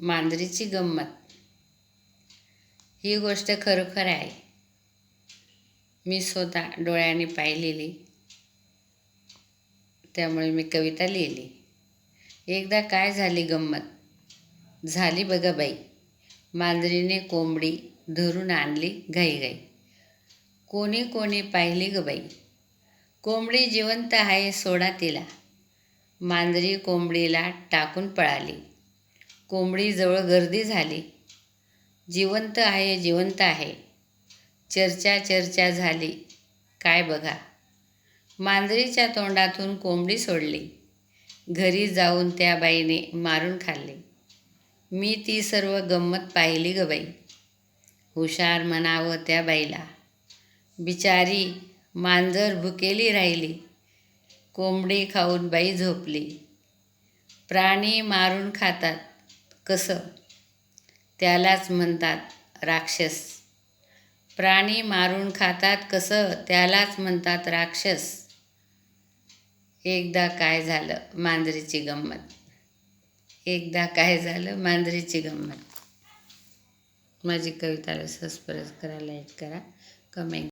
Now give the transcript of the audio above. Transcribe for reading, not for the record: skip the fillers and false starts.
मांजरीची गंमत. ही गोष्ट खरोखर आहे. मी स्वतः डोळ्यांनी पाहिलेली, त्यामुळे मी कविता लिहिली. एकदा काय झाली गंमत झाली बघा बाई. मांजरीने कोंबडी धरून आणली घाईघाई. कोणी कोणी पाहिली ग बाई. कोंबडी जिवंत आहे सोडा तिला. मांजरी कोंबडीला टाकून पळाली. कोंबडीजवळ गर्दी झाली. जिवंत आहे जिवंत आहे. चर्चा चर्चा झाली काय बघा. मांजरीच्या तोंडातून कोंबडी सोडली. घरी जाऊन त्या बाईने मारून खाल्ली. मी ती सर्व गंमत पाहिली ग बाई. हुशार म्हणावं त्या बाईला. बिचारी मांजर भुकेली राहिली. कोंबडी खाऊन बाई झोपली. प्राणी मारून खातात कसं त्यालाच म्हणतात राक्षस. प्राणी मारून खातात कसं त्यालाच म्हणतात राक्षस. एकदा काय झालं मांजरीची गंमत. एकदा काय झालं मांजरीची गंमत. माझी कविताला सबस्क्राईब करा, लाईक करा, कमेंट